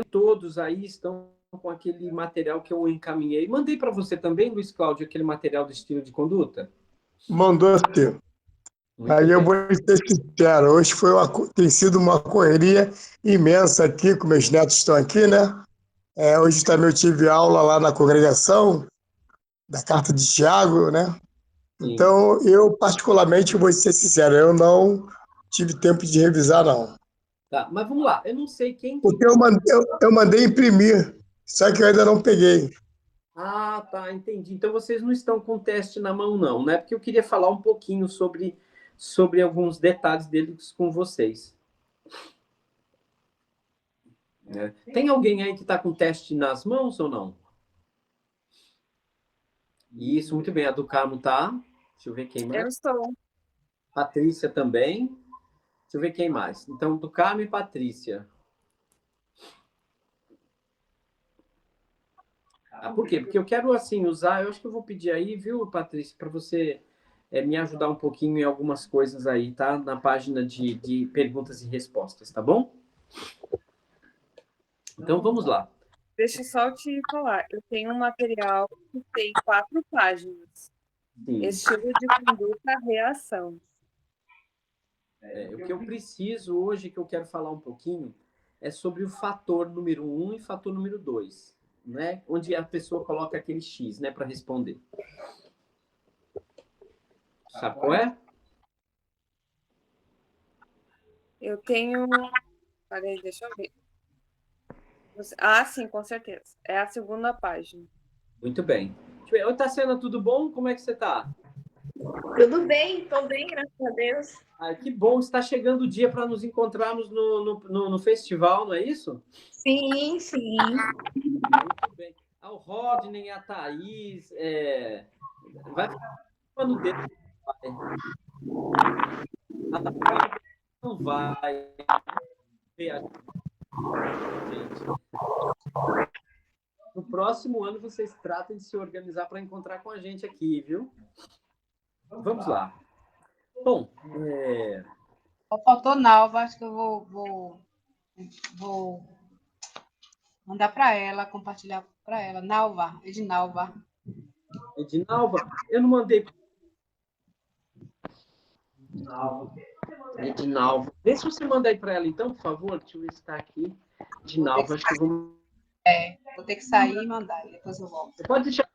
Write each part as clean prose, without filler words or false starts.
todos aí estão com aquele material que eu encaminhei. Mandei para você também, Luiz Cláudio, aquele material do estilo de conduta? Mandou sim. Muito Aí eu bem. vou ser sincero, hoje tem sido uma correria imensa aqui, com meus netos estão aqui, né? Hoje também eu tive aula lá na congregação da Carta de Tiago, né? Sim. Então, eu particularmente vou ser sincero, eu não tive tempo de revisar, não. Tá, mas vamos lá. Eu não sei quem que... Porque eu mandei imprimir, só que eu ainda não peguei. Ah, tá, entendi. Então vocês não estão com o teste na mão, não, né? Porque eu queria falar um pouquinho sobre alguns detalhes deles com vocês. Né? Tem alguém aí que está com o teste nas mãos ou não? Isso, muito bem. A do Carmo tá. Deixa eu ver quem mais. Eu estou. Patrícia também. Deixa eu ver quem mais. Então, do Carmo e Patrícia. Ah, por quê? Porque eu quero, assim, usar... Eu acho que eu vou pedir aí, viu, Patrícia, para você me ajudar um pouquinho em algumas coisas aí, tá? Na página de perguntas e respostas, tá bom? Então, vamos lá. Deixa eu só te falar. Eu tenho um material que tem 4 páginas. Sim. Estilo de conduta, reação. O que eu preciso hoje, que eu quero falar um pouquinho, é sobre o fator número 1 e fator número 2, né? Onde a pessoa coloca aquele X, né, para responder. Sabe qual é? Eu tenho... Peraí, deixa eu ver. Ah, sim, com certeza. É a segunda página. Muito bem. Oi, Tassiana, tudo bom? Como é que você está? Tudo bem, estou bem, graças a Deus. Ah, que bom, está chegando o dia para nos encontrarmos no festival, não é isso? Sim, sim. Muito bem. O Rodney, a Thaís, vai ficar no dedo. A Thaís não vai ver a gente. No próximo ano, vocês tratem de se organizar para encontrar com a gente aqui, viu? Vamos lá. Bom, Faltou Nalva, acho que eu vou mandar para ela, compartilhar para ela. Nalva, Edinalva. Edinalva, eu não mandei. Edinalva. Vê se você manda aí para ela, então, por favor. Deixa eu ver se está aqui. Edinalva, acho que eu vou. Vou ter que sair e mandar, depois eu volto. Você pode deixar.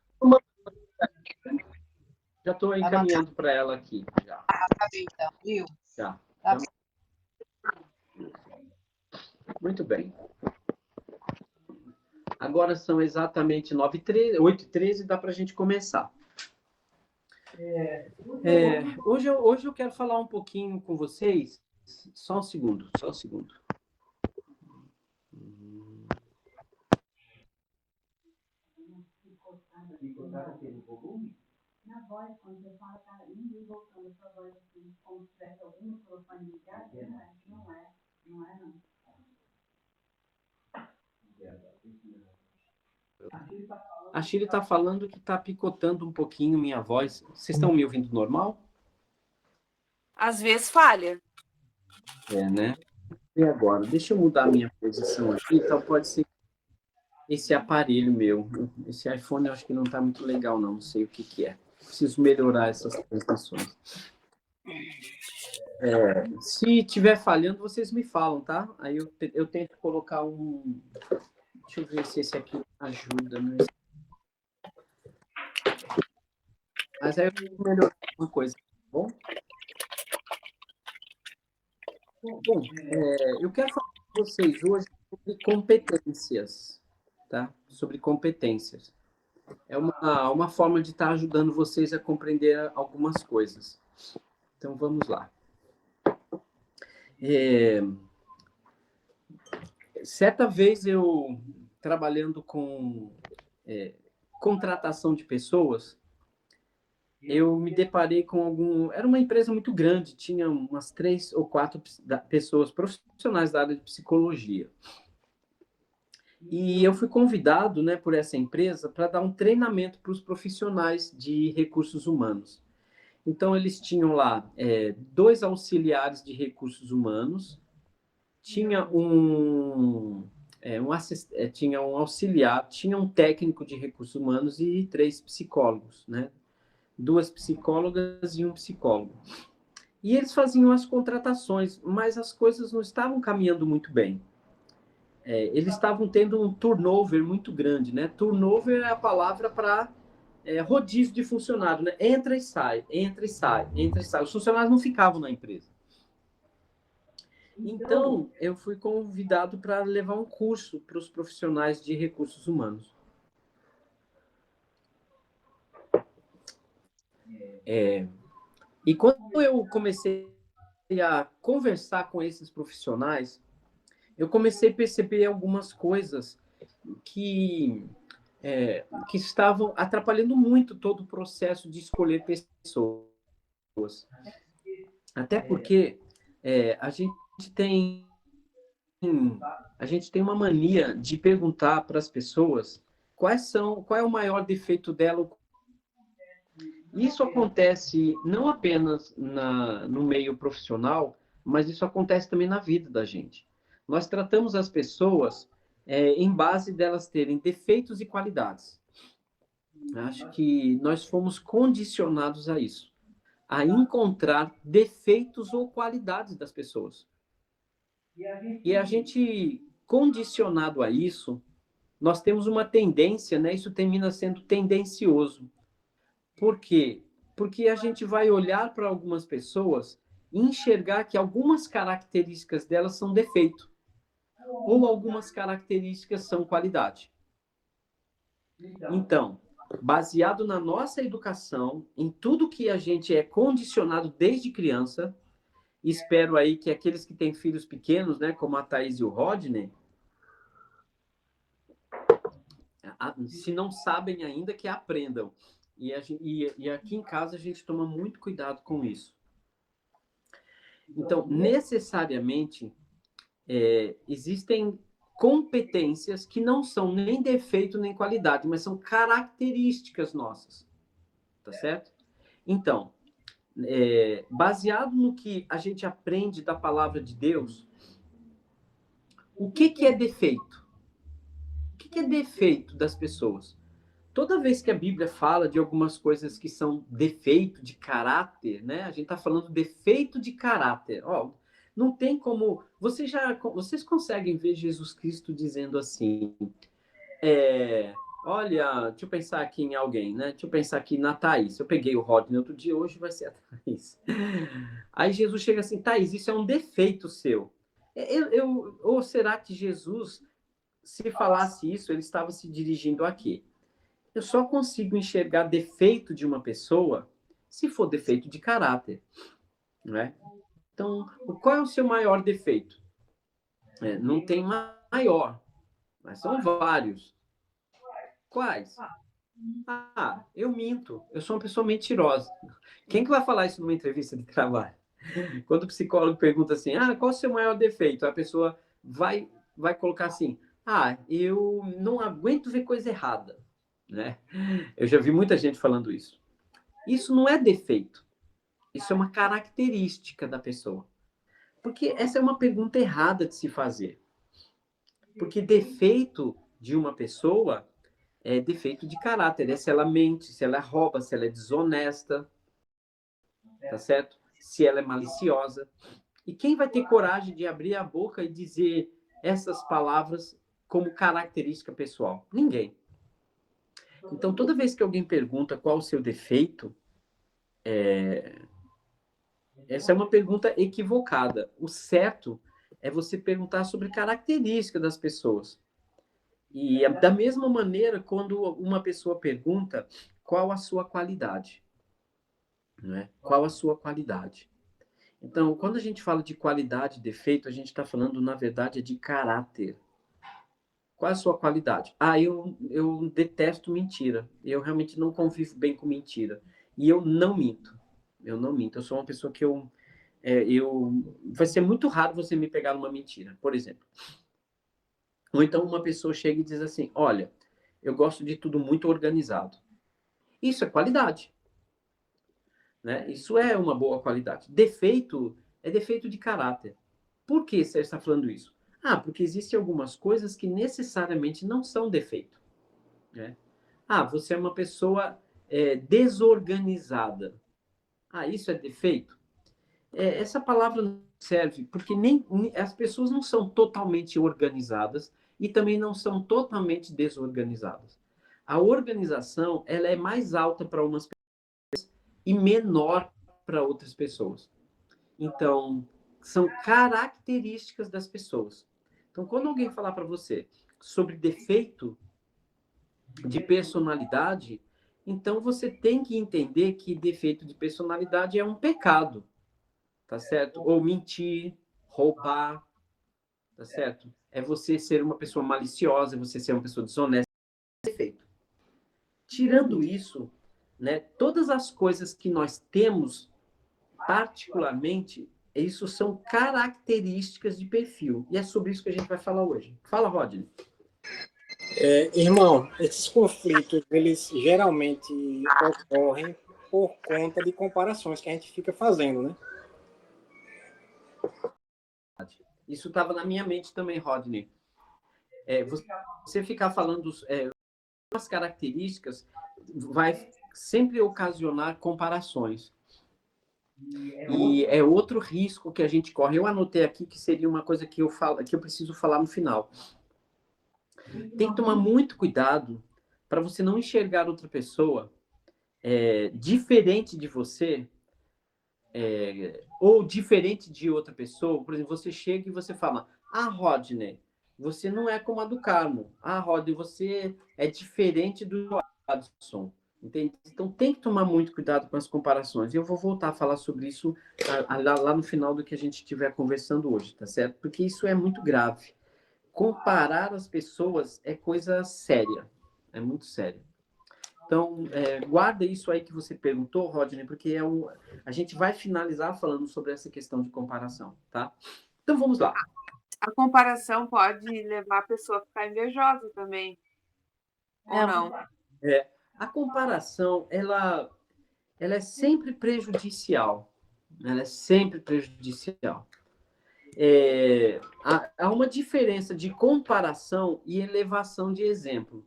Já estou encaminhando para ela aqui. Já. Tá bem, então, viu? Já. Tá bem. Muito bem. Agora são exatamente 8h13, dá para a gente começar. Hoje eu quero falar um pouquinho com vocês. Só um segundo. Na voz, quando você fala, tá indo e voltando a sua voz assim, como se tivesse algum microfone ligado, não é. A Shirley está falando que está picotando um pouquinho minha voz. Vocês estão me ouvindo normal? Às vezes falha. Né? E agora? Deixa eu mudar a minha posição aqui. Então pode ser esse aparelho meu. Esse iPhone eu acho que não está muito legal, não. Não sei o que é. Preciso melhorar essas transmissões. Se estiver falhando, vocês me falam, tá? Aí eu tento colocar um... Deixa eu ver se esse aqui ajuda, né? Mas aí eu vou melhorar uma coisa, tá bom? Bom, eu quero falar com vocês hoje sobre competências, tá? Sobre competências. É uma forma de estar ajudando vocês a compreender algumas coisas. Então, vamos lá. Certa vez eu, trabalhando com contratação de pessoas, eu me deparei com era uma empresa muito grande, tinha umas 3 ou 4 pessoas profissionais da área de psicologia. E eu fui convidado, né, por essa empresa para dar um treinamento para os profissionais de recursos humanos. Então, eles tinham lá 2 auxiliares de recursos humanos, tinha um tinha um auxiliar, tinha um técnico de recursos humanos e 3 psicólogos, né? 2 psicólogas e um psicólogo. E eles faziam as contratações, mas as coisas não estavam caminhando muito bem. Eles estavam tendo um turnover muito grande, né? Turnover é a palavra para rodízio de funcionário, né? Entra e sai, entra e sai, entra e sai. Os funcionários não ficavam na empresa. Então, eu fui convidado para levar um curso para os profissionais de recursos humanos. E quando eu comecei a conversar com esses profissionais, eu comecei a perceber algumas coisas que estavam atrapalhando muito todo o processo de escolher pessoas. Até porque a gente tem uma mania de perguntar para as pessoas qual é o maior defeito dela. Isso acontece não apenas no meio profissional, mas isso acontece também na vida da gente. Nós tratamos as pessoas em base delas terem defeitos e qualidades. Acho que nós fomos condicionados a isso, a encontrar defeitos ou qualidades das pessoas. E a gente, condicionado a isso, nós temos uma tendência, né? Isso termina sendo tendencioso. Por quê? Porque a gente vai olhar para algumas pessoas e enxergar que algumas características delas são defeito, ou algumas características são qualidade. Então, baseado na nossa educação, em tudo que a gente é condicionado desde criança, espero aí que aqueles que têm filhos pequenos, né, como a Thaís e o Rodney, se não sabem ainda, que aprendam. E aqui em casa a gente toma muito cuidado com isso. Então, necessariamente, existem competências que não são nem defeito nem qualidade, mas são características nossas. Tá certo? Então, baseado no que a gente aprende da palavra de Deus, o que é defeito? O que é defeito das pessoas? Toda vez que a Bíblia fala de algumas coisas que são defeito de caráter, né? A gente está falando defeito de caráter. Ó, não tem como... Vocês conseguem ver Jesus Cristo dizendo assim... Olha, deixa eu pensar aqui em alguém, né? Deixa eu pensar aqui na Thaís. Eu peguei o Rodney outro dia, hoje vai ser a Thaís. Aí Jesus chega assim, Thaís, isso é um defeito seu. Ou será que Jesus, se falasse isso, ele estava se dirigindo a quê? Eu só consigo enxergar defeito de uma pessoa se for defeito de caráter, né? Então, qual é o seu maior defeito? Não tem maior, mas são vários. Quais? Eu minto. Eu sou uma pessoa mentirosa. Quem que vai falar isso numa entrevista de trabalho? Quando o psicólogo pergunta assim, qual é o seu maior defeito? A pessoa vai colocar assim, eu não aguento ver coisa errada, né? Eu já vi muita gente falando isso. Isso não é defeito. Isso é uma característica da pessoa. Porque essa é uma pergunta errada de se fazer. Porque defeito de uma pessoa é defeito de caráter. É se ela mente, se ela rouba, se ela é desonesta, tá certo? Se ela é maliciosa. E quem vai ter coragem de abrir a boca e dizer essas palavras como característica pessoal? Ninguém. Então, toda vez que alguém pergunta qual o seu defeito, essa é uma pergunta equivocada. O certo é você perguntar sobre característica das pessoas. E da mesma maneira, quando uma pessoa pergunta qual a sua qualidade, né? Qual a sua qualidade? Então, quando a gente fala de qualidade e defeito, a gente está falando, na verdade, de caráter. Qual é a sua qualidade? Eu detesto mentira. Eu realmente não convivo bem com mentira. E eu não minto. Eu não minto. Eu sou uma pessoa que vai ser muito raro você me pegar numa mentira, por exemplo. Ou então uma pessoa chega e diz assim, olha, eu gosto de tudo muito organizado. Isso é qualidade. Né? Isso é uma boa qualidade. Defeito é defeito de caráter. Por que você está falando isso? Ah, porque existem algumas coisas que necessariamente não são defeito, né? Ah, você é uma pessoa desorganizada. Ah, isso é defeito? Essa palavra não serve, porque as pessoas não são totalmente organizadas e também não são totalmente desorganizadas. A organização, ela é mais alta para umas pessoas e menor para outras pessoas. Então, são características das pessoas. Então, quando alguém falar para você sobre defeito de personalidade, então você tem que entender que defeito de personalidade é um pecado, tá certo? Ou mentir, roubar, tá certo? É você ser uma pessoa maliciosa, é você ser uma pessoa desonesta, é defeito. Tirando isso, né, todas as coisas que nós temos particularmente, isso são características de perfil. E é sobre isso que a gente vai falar hoje. Fala, Rodney. Irmão, esses conflitos, eles geralmente ocorrem por conta de comparações que a gente fica fazendo, né? Isso estava na minha mente também, Rodney. Você ficar falando as características vai sempre ocasionar comparações. E é outro risco que a gente corre. Eu anotei aqui que seria uma coisa que eu preciso falar no final. Tem que tomar muito cuidado para você não enxergar outra pessoa diferente de você, ou diferente de outra pessoa. Por exemplo, você chega e você fala: Ah, Rodney, você não é como a do Carmo. Ah, Rodney, você é diferente do Adson. Entende? Então tem que tomar muito cuidado com as comparações. E eu vou voltar a falar sobre isso lá no final do que a gente estiver conversando hoje, tá certo? Porque isso é muito grave. Comparar as pessoas é coisa séria. É muito sério. Então, guarda isso aí que você perguntou, Rodney, porque a gente vai finalizar falando sobre essa questão de comparação, tá? Então, vamos lá. A comparação pode levar a pessoa a ficar invejosa também. Ou não? A comparação, ela é sempre prejudicial. Ela é sempre prejudicial. Há uma diferença de comparação e elevação de exemplo.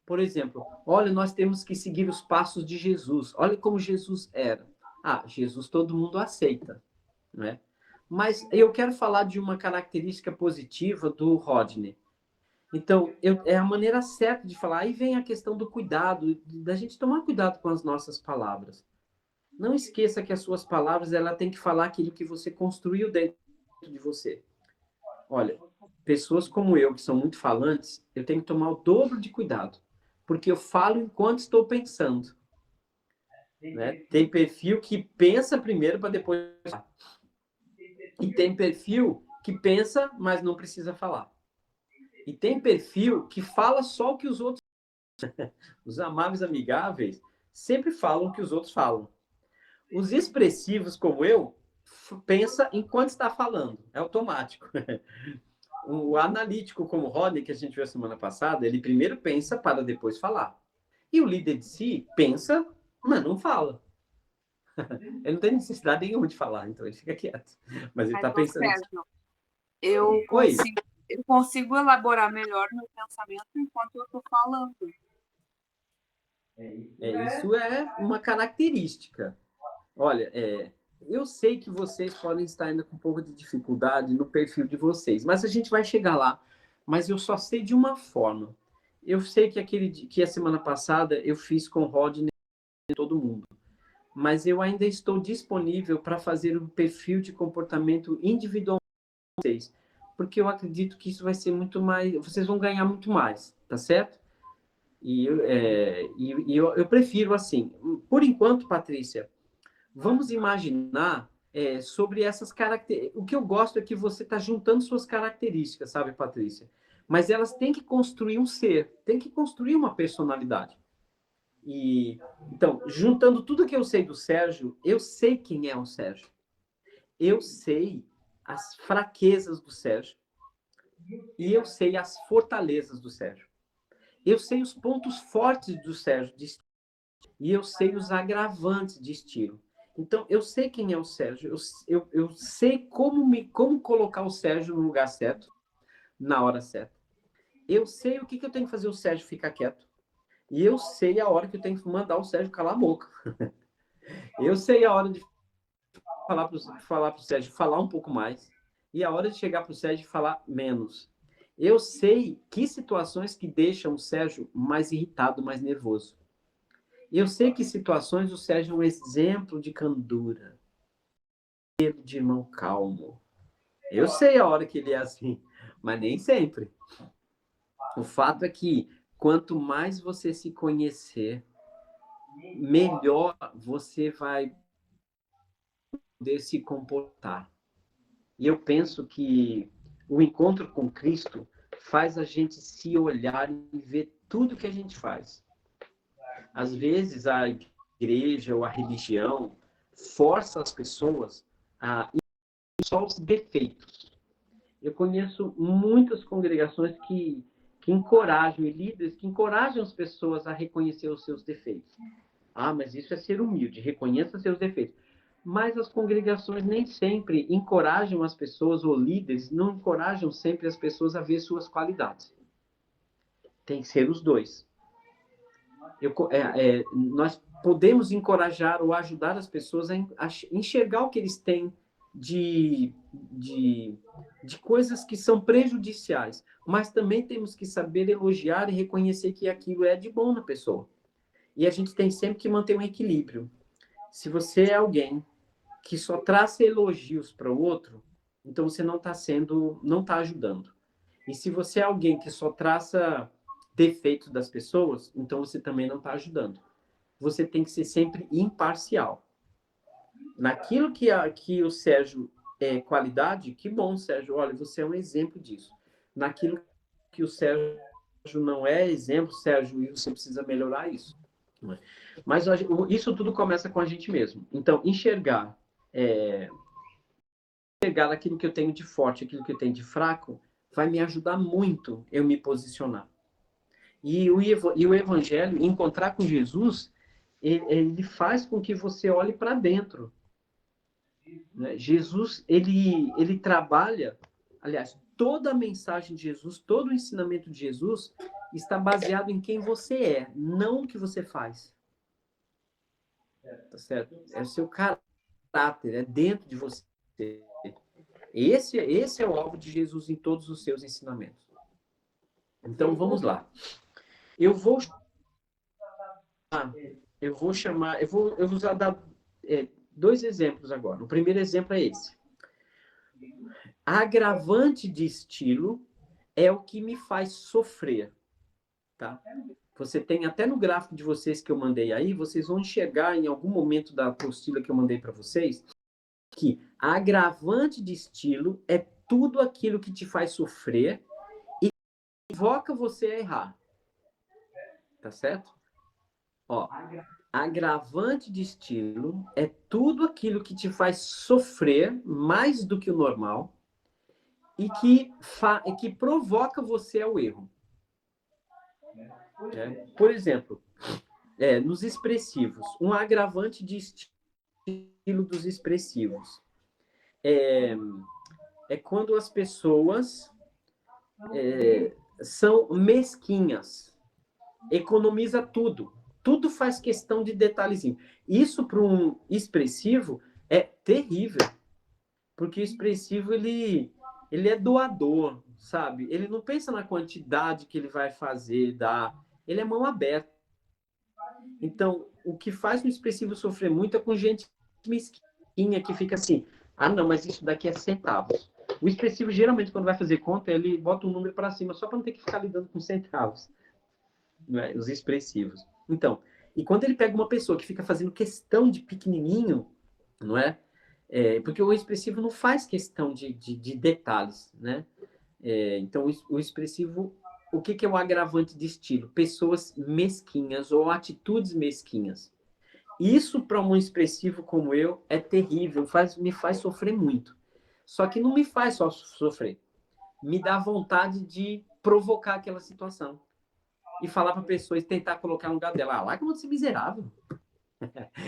Por exemplo, olha, nós temos que seguir os passos de Jesus. Olha como Jesus era. Ah, Jesus todo mundo aceita, né? Mas eu quero falar de uma característica positiva do Rodney. Então, é a maneira certa de falar. Aí vem a questão do cuidado, da gente tomar cuidado com as nossas palavras. Não esqueça que as suas palavras, ela tem que falar aquilo que você construiu dentro de você. Olha, pessoas como eu, que são muito falantes, eu tenho que tomar o dobro de cuidado, porque eu falo enquanto estou pensando. Né? Tem perfil que pensa primeiro para depois falar. E tem perfil que pensa, mas não precisa falar. E tem perfil que fala só o que os outros... Os amáveis amigáveis sempre falam o que os outros falam. Os expressivos, como eu, pensa enquanto está falando. É automático. O analítico, como o Rodney, que a gente viu a semana passada, ele primeiro pensa para depois falar. E o líder de si pensa, mas não fala. Ele não tem necessidade nenhuma de falar, então ele fica quieto. Mas ele está pensando... Sérgio, eu consigo elaborar melhor meu pensamento enquanto eu estou falando. Isso é uma característica. Olha, eu sei que vocês podem estar ainda com um pouco de dificuldade no perfil de vocês, mas a gente vai chegar lá. Mas eu só sei de uma forma. Eu sei que a semana passada eu fiz com o Rodney e todo mundo. Mas eu ainda estou disponível para fazer um perfil de comportamento individual com vocês. Porque eu acredito que isso vai ser muito mais... Vocês vão ganhar muito mais, tá certo? E eu prefiro assim. Por enquanto, Patrícia, vamos imaginar sobre essas características. O que eu gosto é que você está juntando suas características, sabe, Patrícia? Mas elas têm que construir um ser, têm que construir uma personalidade. Então, juntando tudo que eu sei do Sérgio, eu sei quem é o Sérgio. Eu sei as fraquezas do Sérgio e eu sei as fortalezas do Sérgio. Eu sei os pontos fortes do Sérgio e eu sei os agravantes de estilo. Então, eu sei quem é o Sérgio, eu sei como colocar o Sérgio no lugar certo, na hora certa. Eu sei o que eu tenho que fazer o Sérgio ficar quieto. E eu sei a hora que eu tenho que mandar o Sérgio calar a boca. Eu sei a hora de falar para o Sérgio falar um pouco mais. E a hora de chegar para o Sérgio falar menos. Eu sei que situações que deixam o Sérgio mais irritado, mais nervoso. Eu sei que situações o Sérgio é um exemplo de candura, de irmão calmo. Eu sei a hora que ele é assim, mas nem sempre. O fato é que quanto mais você se conhecer, melhor você vai poder se comportar. E eu penso que o encontro com Cristo faz a gente se olhar e ver tudo que a gente faz. Às vezes a igreja ou a religião força as pessoas a ir só os defeitos. Eu conheço muitas congregações que encorajam, e líderes que encorajam as pessoas a reconhecer os seus defeitos. Ah, mas isso é ser humilde, reconheça seus defeitos. Mas as congregações nem sempre encorajam as pessoas, ou líderes não encorajam sempre as pessoas a ver suas qualidades. Tem que ser os dois. Nós podemos encorajar ou ajudar as pessoas a enxergar o que eles têm de coisas que são prejudiciais, mas também temos que saber elogiar e reconhecer que aquilo é de bom na pessoa. E a gente tem sempre que manter um equilíbrio. Se você é alguém que só traça elogios para o outro, então você não está ajudando. E se você é alguém que só traça defeitos das pessoas, então você também não está ajudando. Você tem que ser sempre imparcial. Naquilo que o Sérgio é qualidade, que bom, Sérgio, olha, você é um exemplo disso. Naquilo que o Sérgio não é exemplo, Sérgio, e você precisa melhorar isso. Mas isso tudo começa com a gente mesmo. Então, enxergar aquilo que eu tenho de forte, aquilo que eu tenho de fraco, vai me ajudar muito eu me posicionar. E o evangelho, encontrar com Jesus, ele faz com que você olhe para dentro. Né? Jesus, ele trabalha, aliás, toda a mensagem de Jesus, todo o ensinamento de Jesus está baseado em quem você é, não o que você faz. Tá certo? É o seu caráter, é dentro de você. Esse é o alvo de Jesus em todos os seus ensinamentos. Então, vamos lá. Eu vou dar dois exemplos agora. O primeiro exemplo é esse. Agravante de estilo é o que me faz sofrer, tá? Você tem até no gráfico de vocês que eu mandei aí, vocês vão enxergar em algum momento da apostila que eu mandei para vocês, que agravante de estilo é tudo aquilo que te faz sofrer e provoca você a errar. Tá certo? Ó, agravante de estilo é tudo aquilo que te faz sofrer mais do que o normal e que provoca você ao erro. Por exemplo, nos expressivos, um agravante de estilo dos expressivos é quando as pessoas são mesquinhas, economiza tudo. Tudo faz questão de detalhezinho. Isso para um expressivo é terrível, porque o expressivo ele é doador, sabe? Ele não pensa na quantidade que ele vai fazer, dar. Ele é mão aberta. Então, o que faz o expressivo sofrer muito é com gente mesquinha que fica assim, ah, não, mas isso daqui é centavos. O expressivo, geralmente, quando vai fazer conta, ele bota um número para cima, só para não ter que ficar lidando com centavos. Né? Os expressivos. Então, e quando ele pega uma pessoa que fica fazendo questão de pequenininho, não é? Porque o expressivo não faz questão de detalhes, né? Então, o expressivo, o que é o agravante de estilo? Pessoas mesquinhas ou atitudes mesquinhas. Isso, para um expressivo como eu, é terrível, me faz sofrer muito. Só que não me faz só sofrer. Me dá vontade de provocar aquela situação. E falar para a pessoa e tentar colocar no lugar dela. Ah, lá que eu vou ser miserável.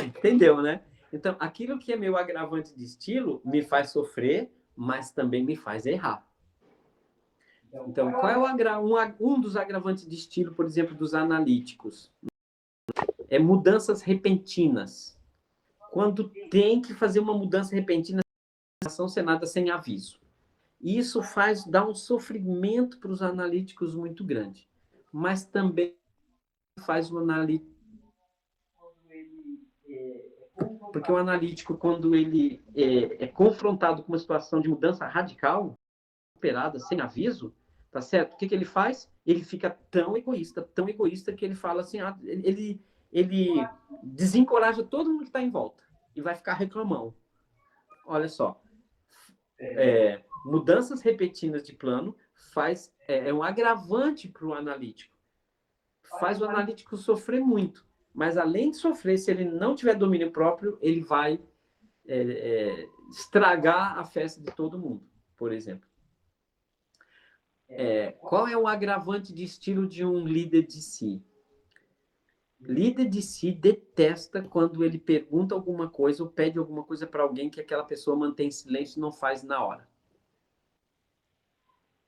Entendeu, né? Então, aquilo que é meu agravante de estilo me faz sofrer, mas também me faz errar. Então, qual é um dos agravantes de estilo, por exemplo, dos analíticos? É mudanças repentinas. Quando tem que fazer uma mudança repentina, ação senada sem aviso. Isso dá um sofrimento para os analíticos muito grande. Mas também faz o analítico, porque o analítico, quando ele é confrontado com uma situação de mudança radical, operada sem aviso, tá certo? O que ele faz? Ele fica tão egoísta que ele fala assim, ele desencoraja todo mundo que está em volta e vai ficar reclamão. Olha só, mudanças repentinas de plano é um agravante para o analítico. Faz o analítico sofrer muito. Mas, além de sofrer, se ele não tiver domínio próprio, ele vai estragar a festa de todo mundo, por exemplo. Qual é o agravante de estilo de um líder de si? Líder de si detesta quando ele pergunta alguma coisa ou pede alguma coisa para alguém que aquela pessoa mantém silêncio e não faz na hora.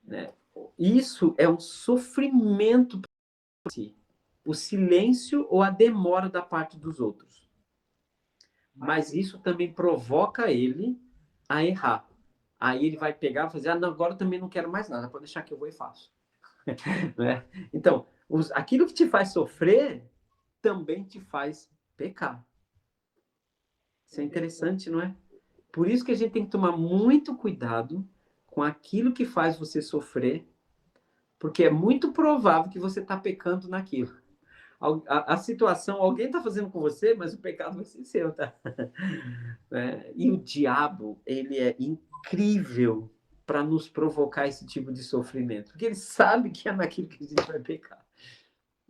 Né? Isso é um sofrimento para si. O silêncio ou a demora da parte dos outros. Mas isso também provoca ele a errar. Aí ele vai pegar e fazer, não, agora eu também não quero mais nada, pode deixar que eu vou e faço. Né? Então, aquilo que te faz sofrer também te faz pecar. Isso é interessante, não é? Por isso que a gente tem que tomar muito cuidado com aquilo que faz você sofrer, porque é muito provável que você está pecando naquilo. A situação, alguém está fazendo com você, mas o pecado vai ser seu, tá? E o diabo, ele é incrível para nos provocar esse tipo de sofrimento, porque ele sabe que é naquilo que a gente vai pecar.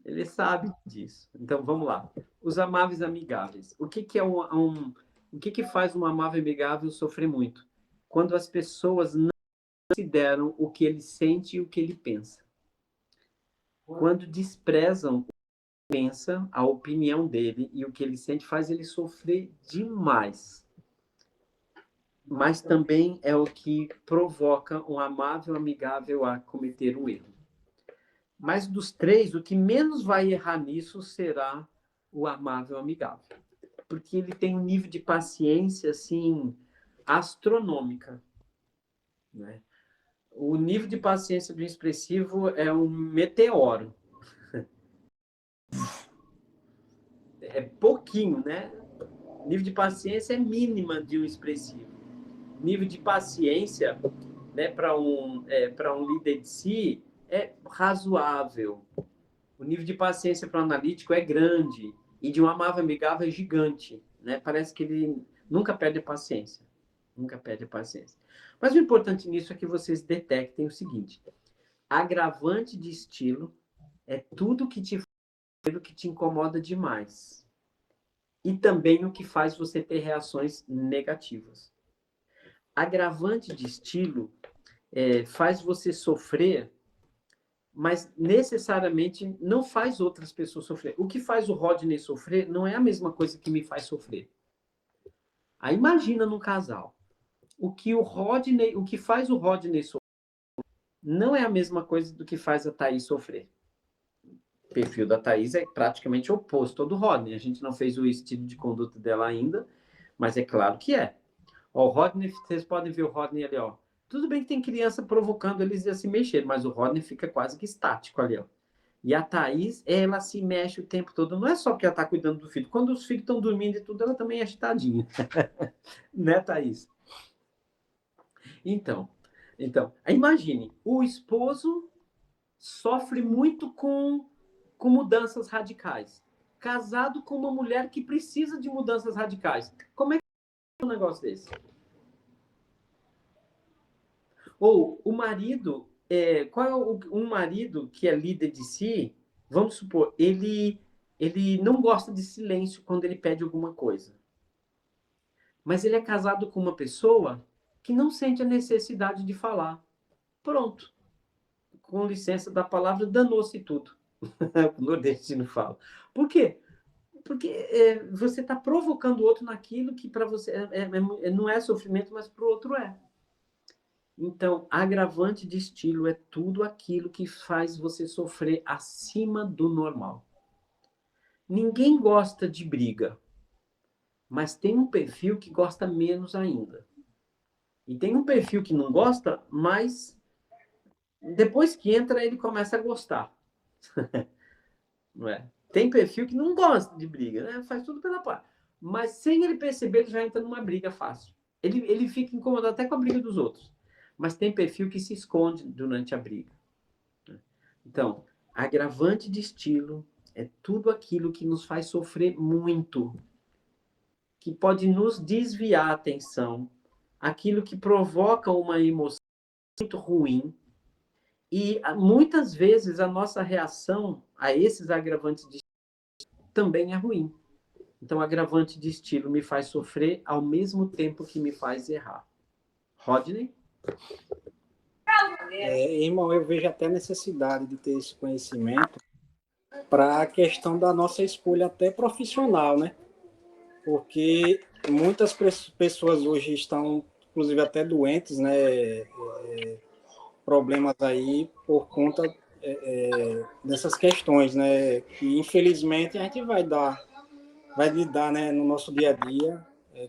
Ele sabe disso. Então, vamos lá. Os amáveis amigáveis. O que é o que faz um amável amigável sofrer muito? Quando as pessoas não consideram o que ele sente e o que ele pensa. Quando desprezam o que ele pensa, a opinião dele e o que ele sente, faz ele sofrer demais. Mas também é o que provoca um amável amigável a cometer um erro. Mas dos três, o que menos vai errar nisso será o amável amigável. Porque ele tem um nível de paciência, assim, astronômica. Né? O nível de paciência do expressivo é um meteoro. É pouquinho, né? O nível de paciência é mínima de um expressivo. O nível de paciência, né, para um líder de si é razoável. O nível de paciência para o analítico é grande. E de um amável amigável é gigante. Né? Parece que ele nunca perde a paciência. Nunca perde a paciência. Mas o importante nisso é que vocês detectem o seguinte. Agravante de estilo é tudo que te incomoda demais. E também o que faz você ter reações negativas. Agravante de estilo faz você sofrer, mas necessariamente não faz outras pessoas sofrer. O que faz o Rodney sofrer não é a mesma coisa que me faz sofrer. Aí imagina num casal. O que faz o Rodney sofrer não é a mesma coisa do que faz a Thaís sofrer. O perfil da Thaís é praticamente oposto ao do Rodney. A gente não fez o estilo de conduta dela ainda, mas é claro que é. Ó, o Rodney, vocês podem ver o Rodney ali, ó. Tudo bem que tem criança provocando eles a se mexer, mas o Rodney fica quase que estático ali, ó. E a Thaís, ela se mexe o tempo todo. Não é só porque ela está cuidando do filho. Quando os filhos estão dormindo e tudo, ela também é agitadinha. Né, Thaís? Então, imagine, o esposo sofre muito com mudanças radicais. Casado com uma mulher que precisa de mudanças radicais. Como é que é um negócio desse? Ou o marido, qual é um marido que é líder de si? Vamos supor, ele não gosta de silêncio quando ele pede alguma coisa. Mas ele é casado com uma pessoa que não sente a necessidade de falar. Pronto. Com licença da palavra, danou-se tudo. O nordestino fala. Por quê? Porque você está provocando o outro naquilo que para você não é sofrimento, mas para o outro é. Então, agravante de estilo é tudo aquilo que faz você sofrer acima do normal. Ninguém gosta de briga, mas tem um perfil que gosta menos ainda. E tem um perfil que não gosta, mas depois que entra, ele começa a gostar. Não é? Tem perfil que não gosta de briga, né? Faz tudo pela paz. Mas sem ele perceber, ele já entra numa briga fácil. Ele fica incomodado até com a briga dos outros. Mas tem perfil que se esconde durante a briga. Então, agravante de estilo é tudo aquilo que nos faz sofrer muito, que pode nos desviar a atenção, aquilo que provoca uma emoção muito ruim. E muitas vezes a nossa reação a esses agravantes de estilo também é ruim. Então, agravante de estilo me faz sofrer ao mesmo tempo que me faz errar. Rodney? Irmão, eu vejo até necessidade de ter esse conhecimento para a questão da nossa escolha até profissional, né? Porque muitas pessoas hoje estão, inclusive até doentes, né? Problemas aí por conta dessas questões, né? Que infelizmente a gente vai lidar, né, no nosso dia a dia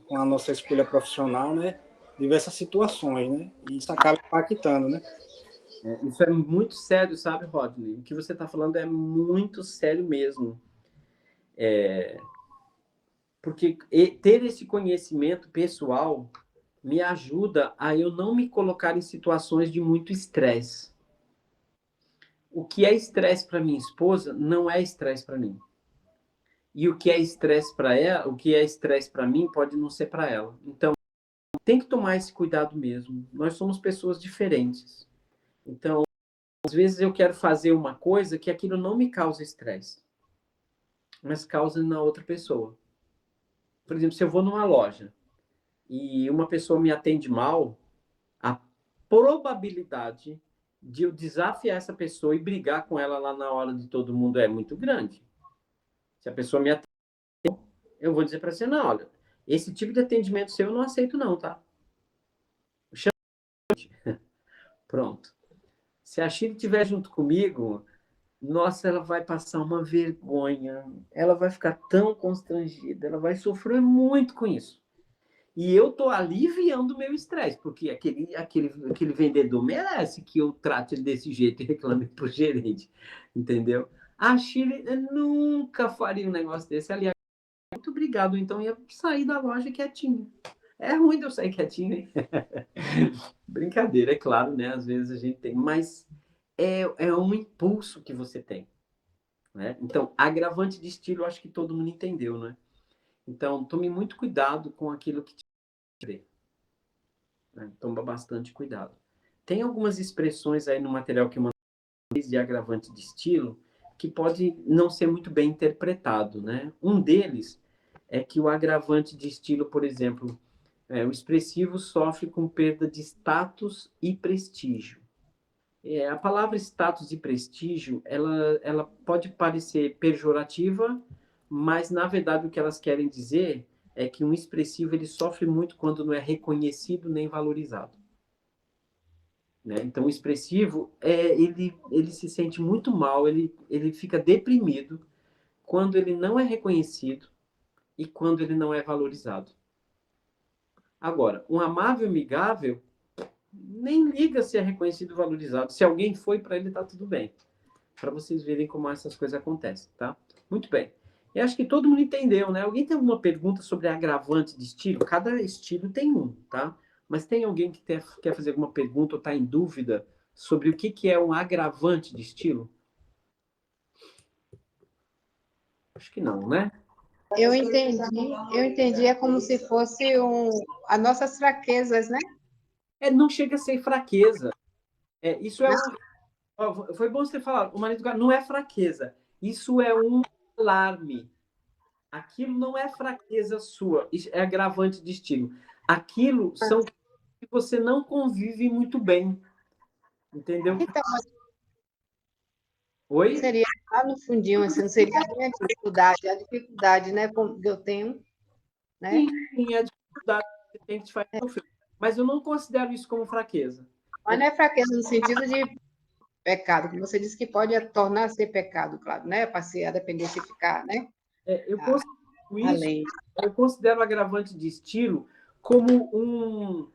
com a nossa escolha profissional, né? Diversas situações, né? E isso acaba impactando, né? Isso é muito sério, sabe, Rodney? O que você está falando é muito sério mesmo. Porque ter esse conhecimento pessoal me ajuda a eu não me colocar em situações de muito estresse. O que é estresse para minha esposa não é estresse para mim. E o que é estresse para ela, o que é estresse para mim pode não ser para ela. Então, tem que tomar esse cuidado mesmo. Nós somos pessoas diferentes. Então, às vezes eu quero fazer uma coisa que aquilo não me causa estresse, mas causa na outra pessoa. Por exemplo, se eu vou numa loja e uma pessoa me atende mal, a probabilidade de eu desafiar essa pessoa e brigar com ela lá na hora de todo mundo é muito grande. Se a pessoa me atende, eu vou dizer para você, não, olha, esse tipo de atendimento seu eu não aceito não, tá? Pronto. Se a Chile estiver junto comigo, nossa, ela vai passar uma vergonha, ela vai ficar tão constrangida, ela vai sofrer muito com isso. E eu tô aliviando o meu estresse, porque aquele vendedor merece que eu trate ele desse jeito e reclame pro gerente, entendeu? A Chile nunca faria um negócio desse. Aliás, muito obrigado, então ia sair da loja quietinho. É ruim de eu sair quietinho, hein? Brincadeira, é claro, né? Às vezes a gente tem, mas é um impulso que você tem, né? Então, agravante de estilo, eu acho que todo mundo entendeu, né? Então, tome muito cuidado com aquilo que te vê, né? Toma bastante cuidado. Tem algumas expressões aí no material que eu mandei de agravante de estilo que pode não ser muito bem interpretado, né? Um deles é que o agravante de estilo, por exemplo, o expressivo sofre com perda de status e prestígio. A palavra status e prestígio, ela pode parecer pejorativa, mas, na verdade, o que elas querem dizer é que um expressivo ele sofre muito quando não é reconhecido nem valorizado. Né? Então, o expressivo, ele se sente muito mal, ele fica deprimido quando ele não é reconhecido e quando ele não é valorizado. Agora, um amável amigável nem liga se é reconhecido e valorizado. Se alguém foi, para ele tá tudo bem. Para vocês verem como essas coisas acontecem, tá? Muito bem. Eu acho que todo mundo entendeu, né? Alguém tem alguma pergunta sobre agravante de estilo? Cada estilo tem um, tá? Mas tem alguém que quer fazer alguma pergunta ou está em dúvida sobre o que é um agravante de estilo? Acho que não, né? Eu entendi, é como se fosse as nossas fraquezas, né? Não chega a ser fraqueza. Isso é foi bom você falar, o marido do cara não é fraqueza. Isso é um alarme. Aquilo não é fraqueza sua, isso é agravante de estilo. Aquilo são que você não convive muito bem. Entendeu? Então, Oi? seria lá no fundinho, assim, não seria a dificuldade, né, que eu tenho, né? Sim, é a dificuldade que você tem que te fazer sofrer. Mas eu não considero isso como fraqueza. Mas não é fraqueza no sentido de pecado, como você disse que pode tornar-se pecado, claro, né? Para se a dependência ficar, né? Eu considero isso, Além. eu considero o agravante de estilo como um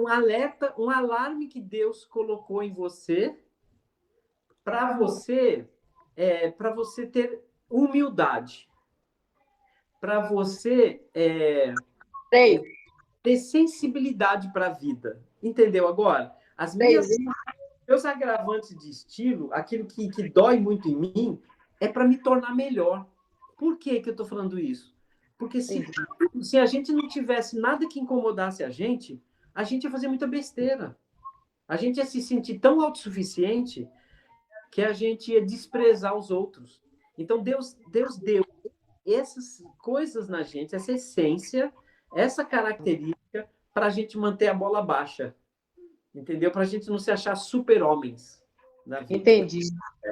alerta, um alarme que Deus colocou em você para você ter humildade, para você Três, ter sensibilidade para a vida. Entendeu agora? três. Meus agravantes de estilo, aquilo que dói muito em mim, é para me tornar melhor. Por que eu estou falando isso? Porque se a gente não tivesse nada que incomodasse a gente ia fazer muita besteira. A gente ia se sentir tão autossuficiente que a gente ia desprezar os outros. Então, Deus deu essas coisas na gente, essa essência, essa característica, para a gente manter a bola baixa. Entendeu? Para a gente não se achar super-homens na vida. Entendi.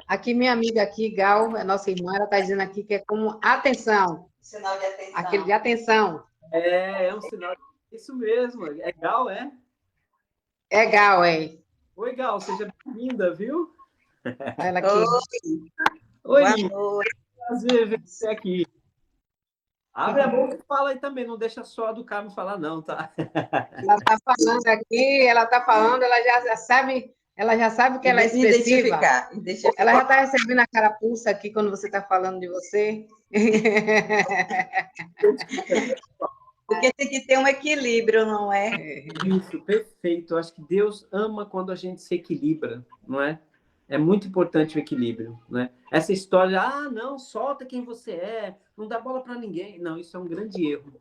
Aqui, minha amiga aqui, Gal, a nossa irmã, ela está dizendo aqui que é como atenção. Sinal de atenção. Aquele de atenção. É um sinal. Isso mesmo. É Gal, é? É Gal, é. Oi, Gal, seja bem-vinda, viu? Ela aqui. Oi, Boa noite. prazer ver você aqui. Abre a boca e fala aí também, não deixa só a do Carmo falar, não, tá? Ela está falando aqui, ela está falando, ela já sabe que ela é expressiva. Ela já está recebendo a carapuça aqui quando você está falando de você. Porque tem que ter um equilíbrio, não é? Isso, perfeito. Eu acho que Deus ama quando a gente se equilibra, não é? É muito importante o equilíbrio, né? Essa história, não, solta quem você é, não dá bola para ninguém. Não, isso é um grande erro.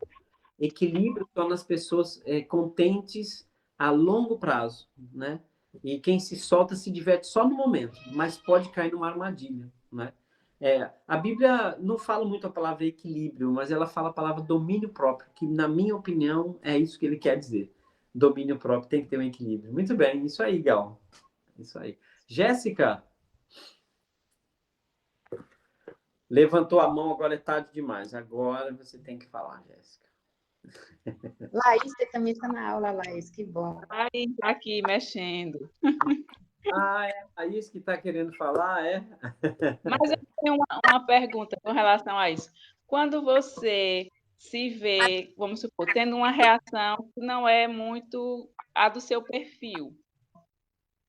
Equilíbrio torna as pessoas contentes a longo prazo, né? E quem se solta se diverte só no momento, mas pode cair numa armadilha, né? A Bíblia não fala muito a palavra equilíbrio, mas ela fala a palavra domínio próprio, que, na minha opinião, é isso que ele quer dizer. Domínio próprio tem que ter um equilíbrio. Muito bem, isso aí, Gal. Isso aí. Jéssica, levantou a mão, agora é tarde demais. Agora você tem que falar, Jéssica. Laís, você também está na aula, Laís, que bom. Aí, tá aqui, mexendo. É a Laís que está querendo falar, é? Mas eu tenho uma pergunta com relação a isso. Quando você se vê, vamos supor, tendo uma reação que não é muito a do seu perfil,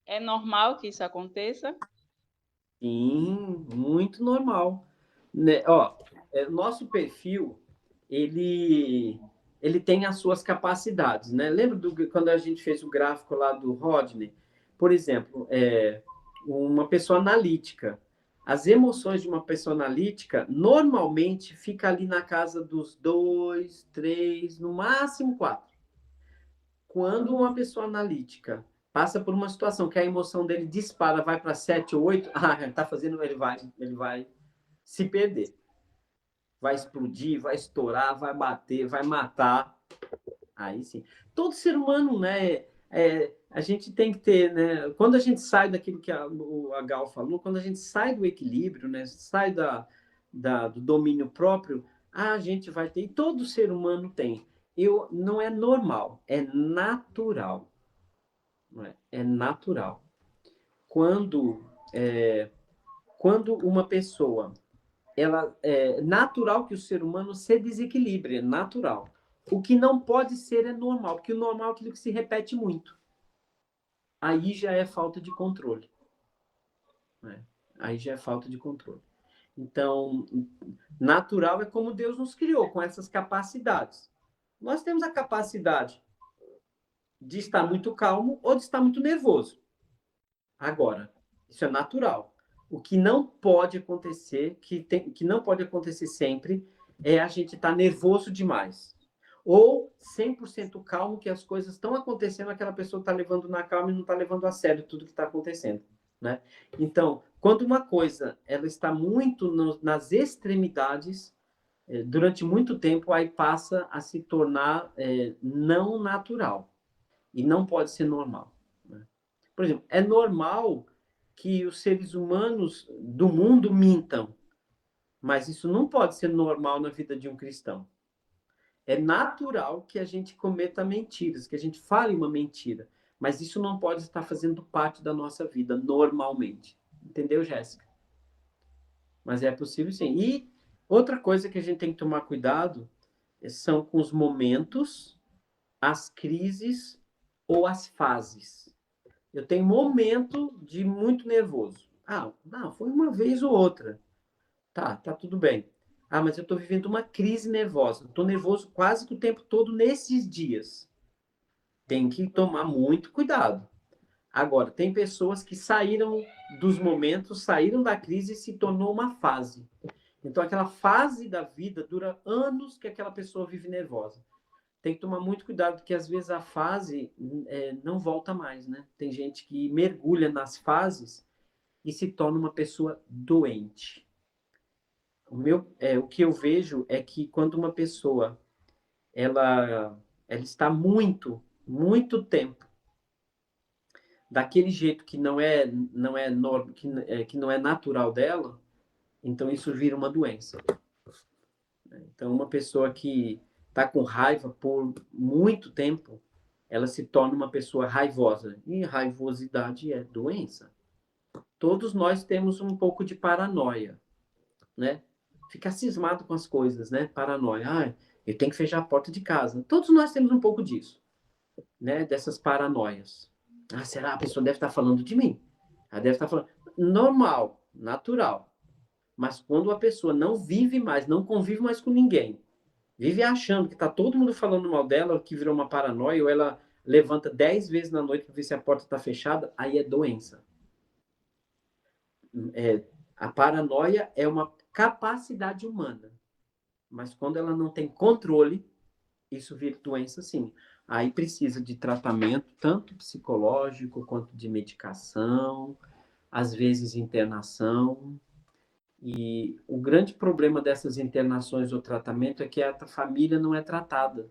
é normal que isso aconteça? Sim, muito normal. Né? Nosso perfil, ele tem as suas capacidades, né? Lembra quando a gente fez o gráfico lá do Rodney? Por exemplo, uma pessoa analítica. As emoções de uma pessoa analítica, normalmente, fica ali na casa dos 2, 3, no máximo 4. Quando uma pessoa analítica passa por uma situação que a emoção dele dispara, vai para 7 ou 8, ele vai se perder. Vai explodir, vai estourar, vai bater, vai matar. Aí sim. Todo ser humano, né? A gente tem que ter, né? Quando a gente sai daquilo que a Gal falou, quando a gente sai do equilíbrio, né? Sai do domínio próprio, a gente vai ter, e todo ser humano tem. Não é normal, é natural. Não é? É natural. Quando uma pessoa, é natural que o ser humano se desequilibre, é natural. O que não pode ser é normal, porque o normal é aquilo que se repete muito. Aí já é falta de controle. Né? Aí já é falta de controle. Então, natural é como Deus nos criou, com essas capacidades. Nós temos a capacidade de estar muito calmo ou de estar muito nervoso. Agora, isso é natural. O que não pode acontecer, que não pode acontecer sempre, é a gente estar nervoso demais. Ou 100% calmo, que as coisas estão acontecendo, aquela pessoa está levando na calma e não está levando a sério tudo que está acontecendo. Né? Então, quando uma coisa ela está muito nas extremidades, durante muito tempo, aí passa a se tornar não natural. E não pode ser normal. Né? Por exemplo, é normal que os seres humanos do mundo mintam, mas isso não pode ser normal na vida de um cristão. É natural que a gente cometa mentiras, que a gente fale uma mentira, Mas isso não pode estar fazendo parte da nossa vida normalmente. Entendeu, Jéssica? Mas é possível sim. E outra coisa que a gente tem que tomar cuidado são com os momentos, as crises ou as fases. Eu tenho momento de muito nervoso. Não, foi uma vez ou outra. Tá tudo bem. Mas eu estou vivendo uma crise nervosa. Estou nervoso quase que o tempo todo nesses dias. Tem que tomar muito cuidado. Agora, tem pessoas que saíram dos momentos, saíram da crise e se tornou uma fase. Então, aquela fase da vida dura anos que aquela pessoa vive nervosa. Tem que tomar muito cuidado, porque às vezes a fase não volta mais, né? Tem gente que mergulha nas fases e se torna uma pessoa doente. O que eu vejo é que quando uma pessoa ela está muito tempo daquele jeito que não é natural dela, então isso vira uma doença. Então, uma pessoa que está com raiva por muito tempo, ela se torna uma pessoa raivosa. E raivosidade é doença. Todos nós temos um pouco de paranoia, né? Ficar cismado com as coisas, né? Paranoia. Eu tenho que fechar a porta de casa. Todos nós temos um pouco disso, né? Dessas paranoias. Será? A pessoa deve estar falando de mim. Ela deve estar falando. Normal, natural. Mas quando a pessoa não vive mais, não convive mais com ninguém, vive achando que está todo mundo falando mal dela, que virou uma paranoia, ou ela levanta 10 vezes na noite para ver se a porta está fechada, aí é doença. A paranoia é uma capacidade humana. Mas quando ela não tem controle, isso vira doença, sim. Aí precisa de tratamento, tanto psicológico quanto de medicação, às vezes internação. E o grande problema dessas internações ou tratamento é que a família não é tratada.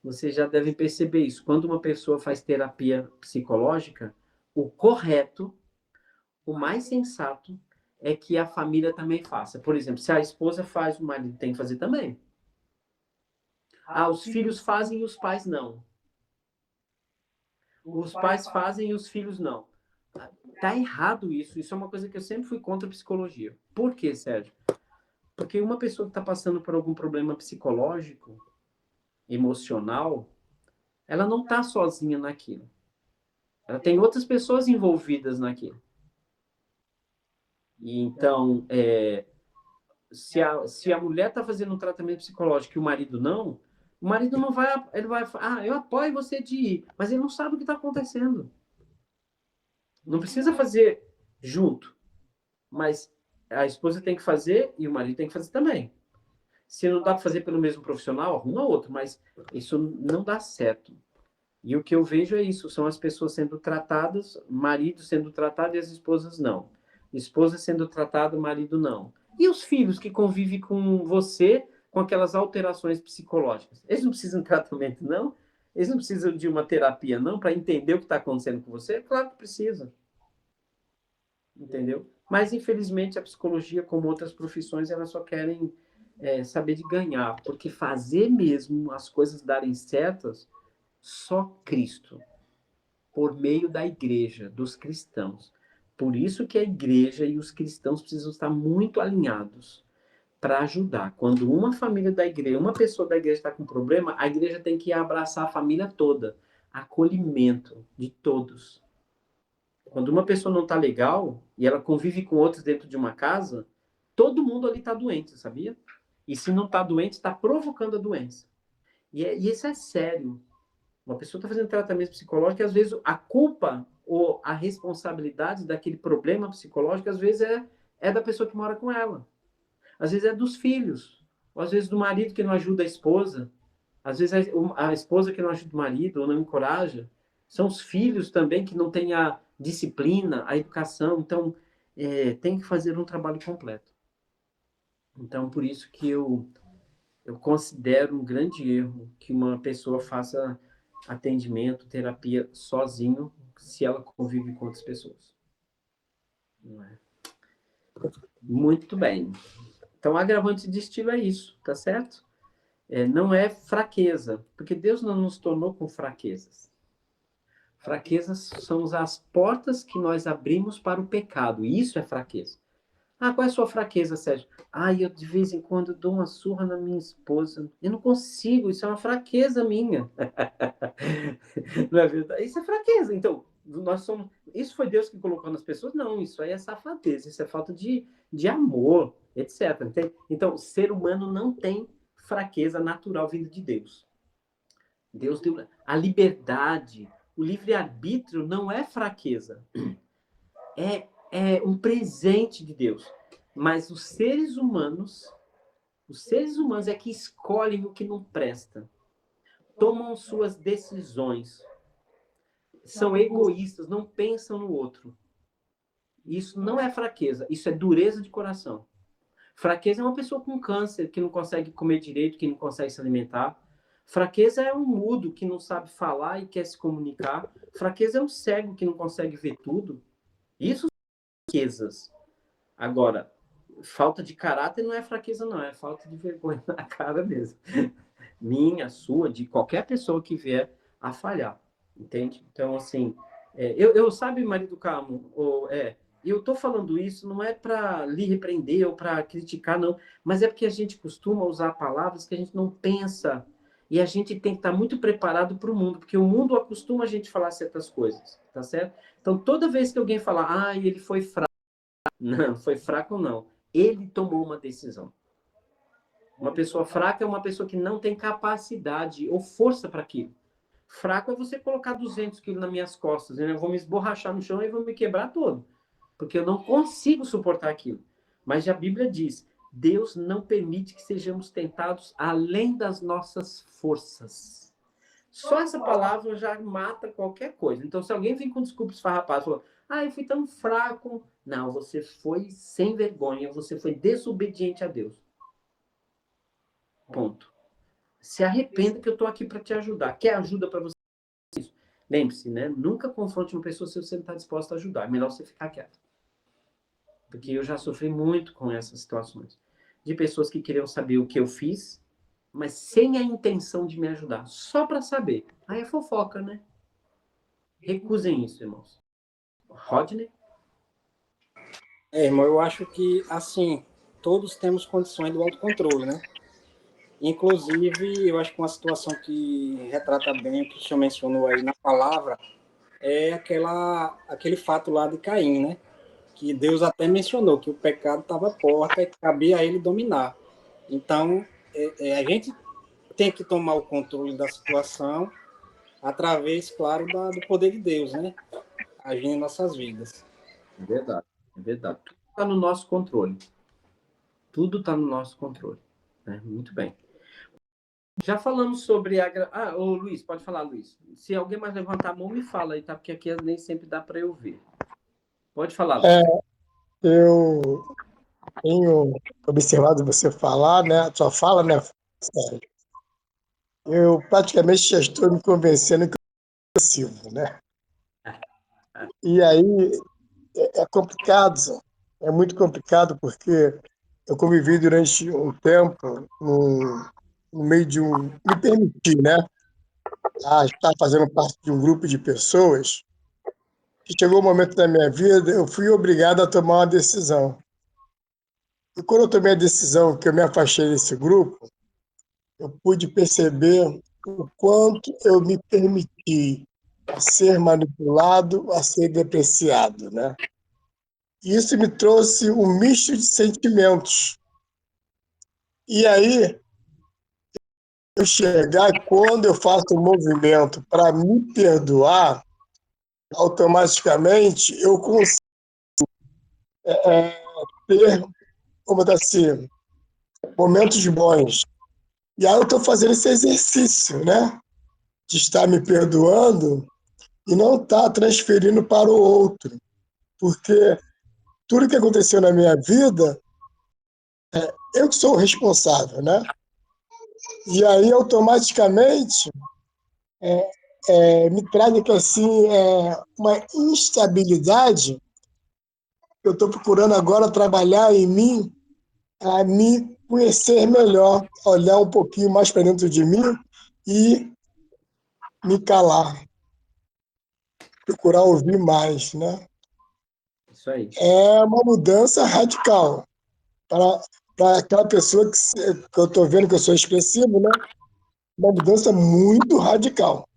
Vocês já devem perceber isso. Quando uma pessoa faz terapia psicológica, o correto, o mais sensato, é que a família também faça. Por exemplo, se a esposa faz, o marido tem que fazer também. Os filhos fazem e os pais não. Os pais fazem e os filhos não. Tá errado isso. Isso é uma coisa que eu sempre fui contra a psicologia. Por quê, Sérgio? Porque uma pessoa que está passando por algum problema psicológico, emocional, ela não está sozinha naquilo. Ela tem outras pessoas envolvidas naquilo. E então, se a mulher está fazendo um tratamento psicológico e o marido não vai, ele vai falar, eu apoio você de ir, mas ele não sabe o que está acontecendo. Não precisa fazer junto, mas a esposa tem que fazer e o marido tem que fazer também. Se não dá para fazer pelo mesmo profissional, arruma outro, mas isso não dá certo. E o que eu vejo é isso, são as pessoas sendo tratadas, marido sendo tratado e as esposas não. Esposa sendo tratada, marido não. E os filhos que convivem com você com aquelas alterações psicológicas? Eles não precisam de tratamento, não? Eles não precisam de uma terapia, não? Para entender o que está acontecendo com você? Claro que precisa. Entendeu? Mas, infelizmente, a psicologia, como outras profissões, elas só querem saber de ganhar. Porque fazer mesmo as coisas darem certas, só Cristo. Por meio da igreja, dos cristãos. Por isso que a igreja e os cristãos precisam estar muito alinhados para ajudar. Quando uma família da igreja, uma pessoa da igreja está com problema, a igreja tem que abraçar a família toda. Acolhimento de todos. Quando uma pessoa não está legal e ela convive com outros dentro de uma casa, todo mundo ali está doente, sabia? E se não está doente, está provocando a doença. E isso é sério. Uma pessoa está fazendo tratamento psicológico e, às vezes, a culpa ou a responsabilidade daquele problema psicológico, às vezes, é da pessoa que mora com ela. Às vezes é dos filhos. Ou, às vezes, do marido que não ajuda a esposa. Às vezes, a esposa que não ajuda o marido ou não encoraja. São os filhos também que não têm a disciplina, a educação. Então, tem que fazer um trabalho completo. Então, por isso que eu considero um grande erro que uma pessoa faça atendimento, terapia sozinho, se ela convive com outras pessoas. Não é? Muito bem. Então, agravante de estilo é isso, tá certo? Não é fraqueza, porque Deus não nos tornou com fraquezas. Fraquezas são as portas que nós abrimos para o pecado. Isso é fraqueza. Ah, qual é a sua fraqueza, Sérgio? Ah, eu de vez em quando dou uma surra na minha esposa. Eu não consigo, isso é uma fraqueza minha. Não é verdade? Isso é fraqueza. Então, nós somos. Isso foi Deus que colocou nas pessoas? Não, isso aí é safadeza, isso é falta de amor, etc. Então, o ser humano não tem fraqueza natural vinda de Deus. Deus deu a liberdade, o livre-arbítrio não é fraqueza. É um presente de Deus. Mas os seres humanos é que escolhem o que não presta. Tomam suas decisões. São egoístas, não pensam no outro. Isso não é fraqueza, isso é dureza de coração. Fraqueza é uma pessoa com câncer, que não consegue comer direito, que não consegue se alimentar. Fraqueza é um mudo que não sabe falar e quer se comunicar. Fraqueza é um cego que não consegue ver tudo. Isso são fraquezas. Agora, falta de caráter não é fraqueza, não. É falta de vergonha na cara mesmo. Minha, sua, de qualquer pessoa que vier a falhar. Entende? Então, assim, sabe, marido Carmo, eu estou falando isso não é para lhe repreender ou para criticar, não, mas é porque a gente costuma usar palavras que a gente não pensa e a gente tem que estar muito preparado para o mundo, porque o mundo acostuma a gente falar certas coisas, tá certo? Então, toda vez que alguém falar, ele foi fraco, não, foi fraco não, ele tomou uma decisão. Uma pessoa fraca é uma pessoa que não tem capacidade ou força para aquilo. Fraco é você colocar 200 quilos nas minhas costas, né? Eu vou me esborrachar no chão e vou me quebrar todo, porque eu não consigo suportar aquilo. Mas a Bíblia diz, Deus não permite que sejamos tentados além das nossas forças. Só essa palavra já mata qualquer coisa. Então, se alguém vem com desculpa esfarrapada, falou, eu fui tão fraco. Não, você foi sem vergonha, você foi desobediente a Deus. Ponto. Se arrependa que eu estou aqui para te ajudar. Quer ajuda para você? Lembre-se, né? Nunca confronte uma pessoa se você não está disposto a ajudar. É melhor você ficar quieto. Porque eu já sofri muito com essas situações. De pessoas que queriam saber o que eu fiz, mas sem a intenção de me ajudar. Só para saber. Aí é fofoca, né? Recusem isso, irmãos. Rodney? Irmão, eu acho que, assim, todos temos condições do autocontrole, né? Inclusive, eu acho que uma situação que retrata bem o que o senhor mencionou aí na palavra é aquele fato lá de Caim, né? Que Deus até mencionou que o pecado estava à porta e cabia a ele dominar. Então, a gente tem que tomar o controle da situação através, claro, do poder de Deus, né? Agindo em nossas vidas. É verdade, é verdade. Tudo está no nosso controle. Tudo está no nosso controle. Né? Muito bem. Já falamos sobre ô Luiz, pode falar, Luiz. Se alguém mais levantar a mão, me fala aí, tá? Porque aqui nem sempre dá para eu ver. Pode falar, Luiz. Eu tenho observado você falar, né? A sua fala, né? Eu praticamente já estou me convencendo que eu sou possível, né? E aí é complicado, é muito complicado, porque eu convivi durante um tempo no meio de me permitir, né? A estar fazendo parte de um grupo de pessoas. E chegou um momento da minha vida, eu fui obrigado a tomar uma decisão. E quando eu tomei a decisão que eu me afastei desse grupo, eu pude perceber o quanto eu me permiti a ser manipulado, a ser depreciado, né? E isso me trouxe um misto de sentimentos. E aí, eu chegar, quando eu faço um movimento para me perdoar, automaticamente eu consigo ter, como assim, momentos bons. E aí eu estou fazendo esse exercício, né? De estar me perdoando e não estar transferindo para o outro. Porque tudo que aconteceu na minha vida, eu que sou o responsável, né? E aí, automaticamente, me traz aqui, assim, uma instabilidade. Eu estou procurando agora trabalhar em mim, a me conhecer melhor, olhar um pouquinho mais para dentro de mim e me calar. procurar ouvir mais, né? Isso aí. É uma mudança radical para aquela pessoa que eu estou vendo que eu sou expressivo, né? Uma mudança muito radical.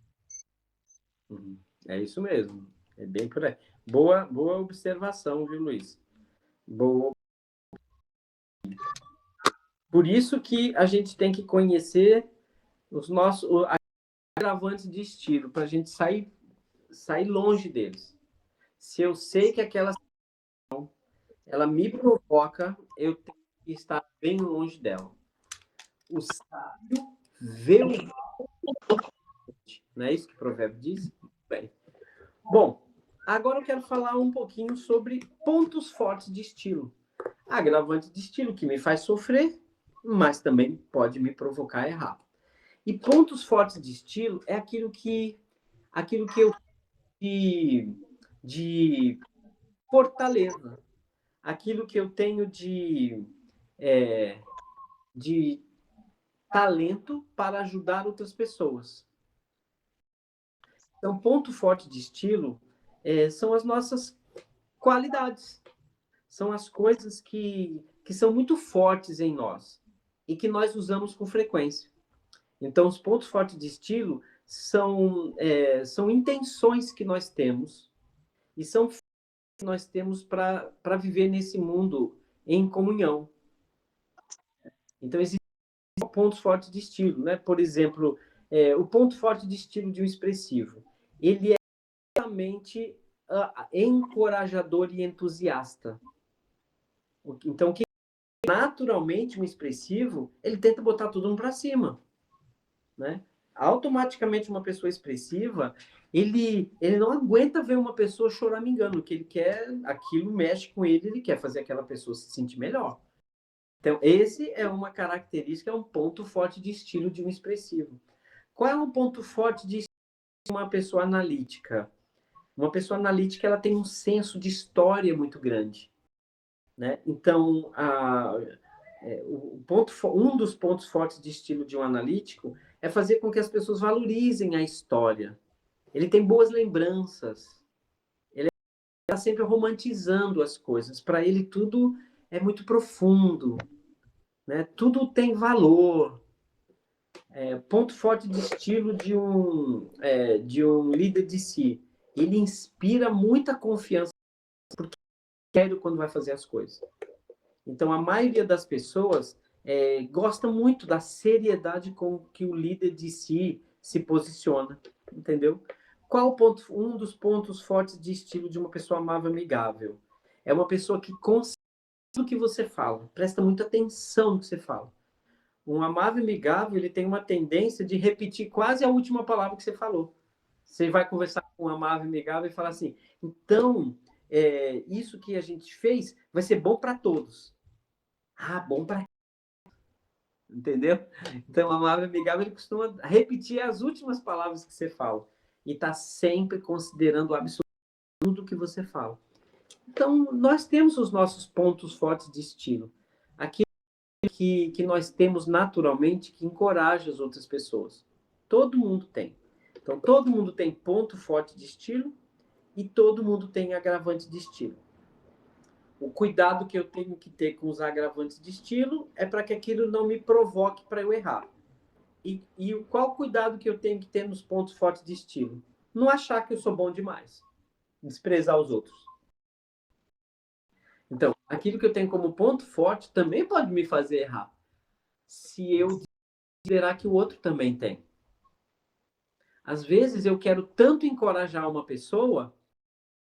Uhum. É isso mesmo. É bem por aí. Boa observação, viu, Luiz? Boa. Por isso que a gente tem que conhecer os nossos agravantes de estilo, para a gente sair longe deles. Se eu sei que aquela ela me provoca, eu tenho que estar bem longe dela. O sábio vê o... Não é isso que o provérbio diz? Bem. Bom, agora eu quero falar um pouquinho sobre pontos fortes de estilo. Agravante de estilo que me faz sofrer, mas também pode me provocar a errar. E pontos fortes de estilo é aquilo que eu de fortaleza, aquilo que eu tenho de talento para ajudar outras pessoas. Então, ponto forte de estilo são as nossas qualidades, são as coisas que são muito fortes em nós e que nós usamos com frequência. Então, os pontos fortes de estilo são intenções que nós temos e são que nós temos para viver nesse mundo em comunhão. Então, existem pontos fortes de estilo, né? Por exemplo, o ponto forte de estilo de um expressivo. Ele é realmente encorajador e entusiasta. Então, naturalmente, um expressivo, ele tenta botar tudo para cima, né? Automaticamente, uma pessoa expressiva, ele não aguenta ver uma pessoa choramingando, que ele quer, aquilo mexe com ele quer fazer aquela pessoa se sentir melhor. Então, esse é uma característica, é um ponto forte de estilo de um expressivo. Qual é um ponto forte de estilo de uma pessoa analítica? Uma pessoa analítica, ela tem um senso de história muito grande, né? Então, um dos pontos fortes de estilo de um analítico é fazer com que as pessoas valorizem a história. Ele tem boas lembranças. Ele está sempre romantizando as coisas. Para ele, tudo é muito profundo, né? Tudo tem valor. Ponto forte de estilo de um líder de si. Ele inspira muita confiança porque quer quando vai fazer as coisas. Então, a maioria das pessoas gosta muito da seriedade com que o líder de si se posiciona, entendeu? Um dos pontos fortes de estilo de uma pessoa amável e amigável? É uma pessoa que consegue o que você fala, presta muita atenção no que você fala. Um amável e amigável, ele tem uma tendência de repetir quase a última palavra que você falou. Você vai conversar com um amável e amigável e falar assim, então, isso que a gente fez vai ser bom para todos. Ah, bom para... Entendeu? Então, o amável e amigável, ele costuma repetir as últimas palavras que você fala. E está sempre considerando absolutamente tudo que você fala. Então, nós temos os nossos pontos fortes de estilo. Aquilo que nós temos naturalmente que encoraja as outras pessoas. Todo mundo tem. Então, todo mundo tem ponto forte de estilo e todo mundo tem agravante de estilo. O cuidado que eu tenho que ter com os agravantes de estilo é para que aquilo não me provoque para eu errar. E qual cuidado que eu tenho que ter nos pontos fortes de estilo? Não achar que eu sou bom demais. Desprezar os outros. Então, aquilo que eu tenho como ponto forte também pode me fazer errar. Se eu considerar que o outro também tem. Às vezes eu quero tanto encorajar uma pessoa,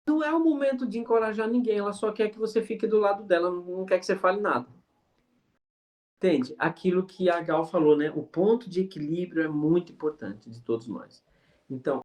não é o momento de encorajar ninguém, ela só quer que você fique do lado dela, não quer que você fale nada. Entende? Aquilo que a Gal falou, né? O ponto de equilíbrio é muito importante de todos nós. Então,